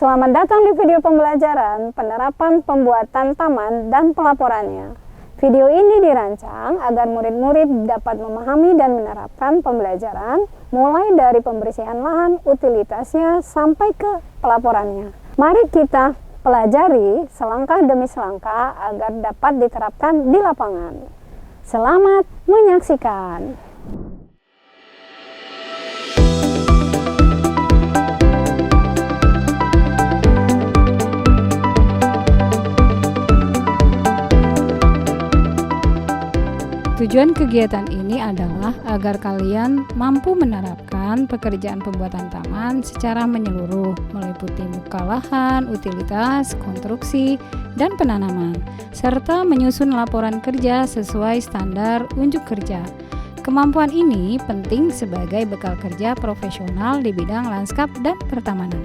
Selamat datang di video pembelajaran penerapan pembuatan taman dan pelaporannya. Video ini dirancang agar murid-murid dapat memahami dan menerapkan pembelajaran mulai dari pembersihan lahan, utilitasnya, sampai ke pelaporannya. Mari kita pelajari selangkah demi selangkah agar dapat diterapkan di lapangan. Selamat menyaksikan. Tujuan kegiatan ini adalah agar kalian mampu menerapkan pekerjaan pembuatan taman secara menyeluruh, meliputi muka lahan, utilitas, konstruksi, dan penanaman, serta menyusun laporan kerja sesuai standar unjuk kerja. Kemampuan ini penting sebagai bekal kerja profesional di bidang lanskap dan pertamanan.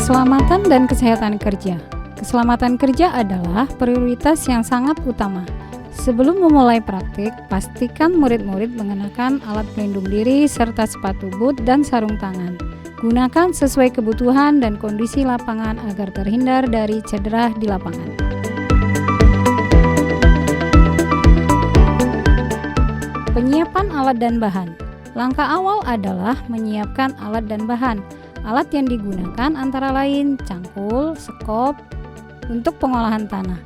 Keselamatan dan kesehatan kerja. Keselamatan kerja adalah prioritas yang sangat utama. Sebelum memulai praktik, pastikan murid-murid mengenakan alat pelindung diri serta sepatu boot dan sarung tangan. Gunakan sesuai kebutuhan dan kondisi lapangan agar terhindar dari cedera di lapangan. Penyiapan alat dan bahan. Langkah awal adalah menyiapkan alat dan bahan. Alat yang digunakan antara lain cangkul, sekop untuk pengolahan tanah,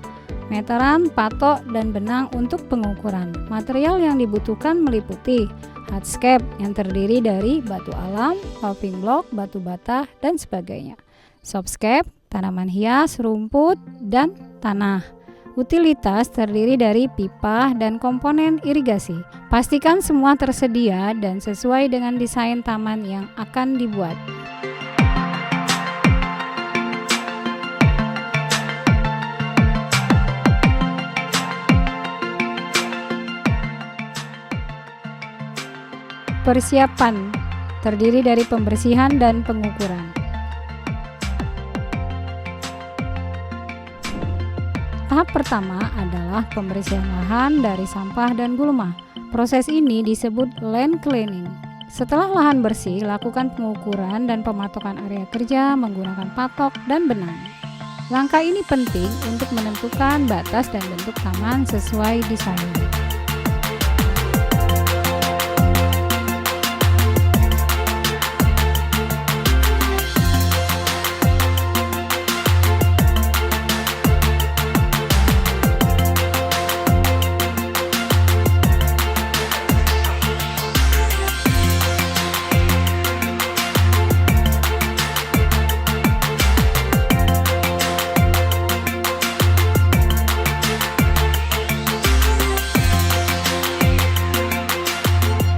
meteran, patok, dan benang untuk pengukuran. Material yang dibutuhkan meliputi hardscape yang terdiri dari batu alam, paving block, batu bata, dan sebagainya. Softscape, tanaman hias, rumput, dan tanah. Utilitas terdiri dari pipa dan komponen irigasi. Pastikan semua tersedia dan sesuai dengan desain taman yang akan dibuat. Persiapan terdiri dari pembersihan dan pengukuran. Tahap pertama adalah pembersihan lahan dari sampah dan gulma. Proses ini disebut land cleaning. Setelah lahan bersih, lakukan pengukuran dan pematokan area kerja menggunakan patok dan benang. Langkah ini penting untuk menentukan batas dan bentuk taman sesuai desain.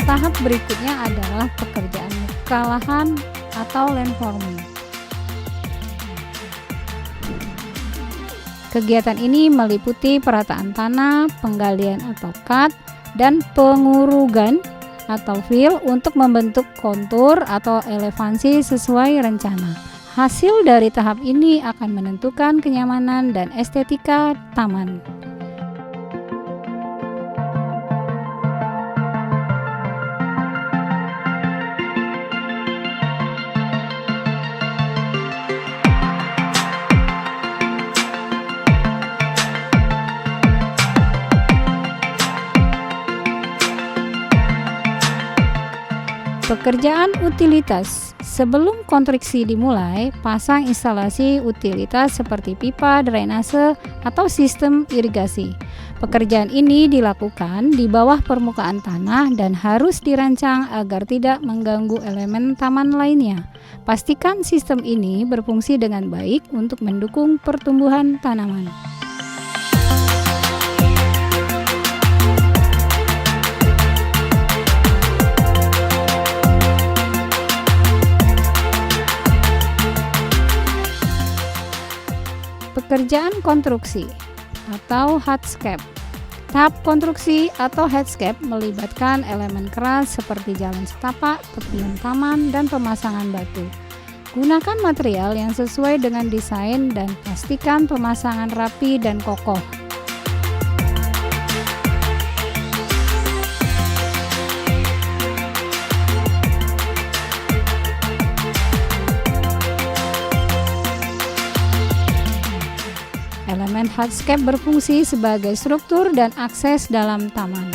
Tahap berikutnya adalah pekerjaan muka lahan atau landforming. Kegiatan ini meliputi perataan tanah, penggalian atau cut, dan pengurugan atau fill untuk membentuk kontur atau elevasi sesuai rencana. Hasil dari tahap ini akan menentukan kenyamanan dan estetika taman. Pekerjaan utilitas. Sebelum konstruksi dimulai, pasang instalasi utilitas seperti pipa, drainase, atau sistem irigasi. Pekerjaan ini dilakukan di bawah permukaan tanah dan harus dirancang agar tidak mengganggu elemen taman lainnya. Pastikan sistem ini berfungsi dengan baik untuk mendukung pertumbuhan tanaman. Pekerjaan konstruksi atau hardscape. Tahap konstruksi atau hardscape melibatkan elemen keras seperti jalan setapak, tepian taman, dan pemasangan batu. Gunakan material yang sesuai dengan desain dan pastikan pemasangan rapi dan kokoh. hardscape berfungsi sebagai struktur dan akses dalam taman.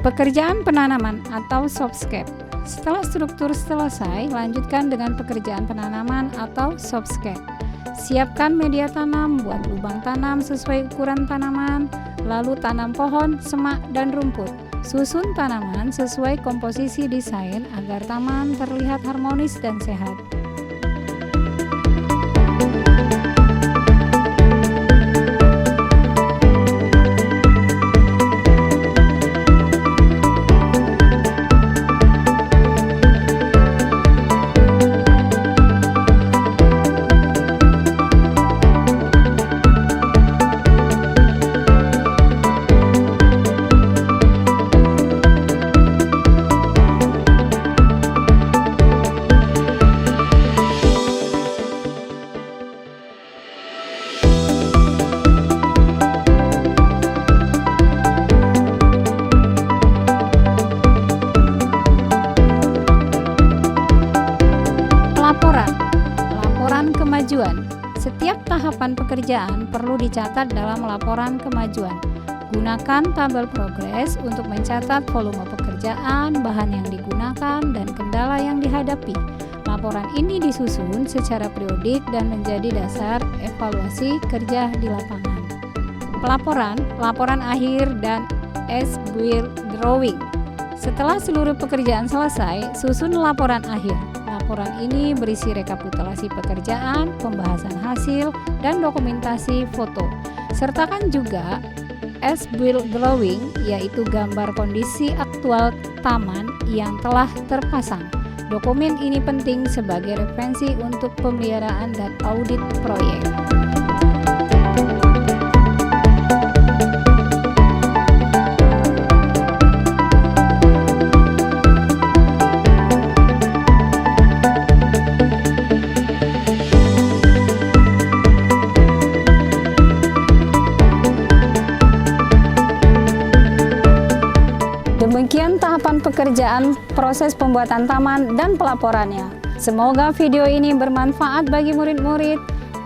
Pekerjaan penanaman atau softscape. Setelah struktur selesai, lanjutkan dengan pekerjaan penanaman atau softscape. Siapkan media tanam, buat lubang tanam sesuai ukuran tanaman, lalu tanam pohon, semak, dan rumput. Susun tanaman sesuai komposisi desain agar taman terlihat harmonis dan sehat. Laporan kemajuan. Setiap tahapan pekerjaan perlu dicatat dalam laporan kemajuan. Gunakan tabel progres untuk mencatat volume pekerjaan, bahan yang digunakan, dan kendala yang dihadapi. Laporan ini disusun secara periodik dan menjadi dasar evaluasi kerja di lapangan. Pelaporan, laporan akhir, dan as-built drawing. Setelah seluruh pekerjaan selesai, susun laporan akhir. Laporan ini berisi rekapitulasi pekerjaan, pembahasan hasil, dan dokumentasi foto. Sertakan juga as-built drawing, yaitu gambar kondisi aktual taman yang telah terpasang. Dokumen ini penting sebagai referensi untuk pemeliharaan dan audit proyek. Demikian tahapan pekerjaan proses pembuatan taman dan pelaporannya. Semoga video ini bermanfaat bagi murid-murid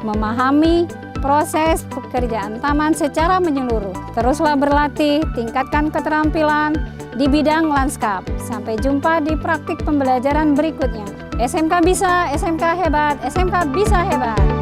memahami proses pekerjaan taman secara menyeluruh. Teruslah berlatih, tingkatkan keterampilan di bidang lanskap. Sampai jumpa di praktik pembelajaran berikutnya. SMK bisa, SMK hebat, SMK bisa hebat.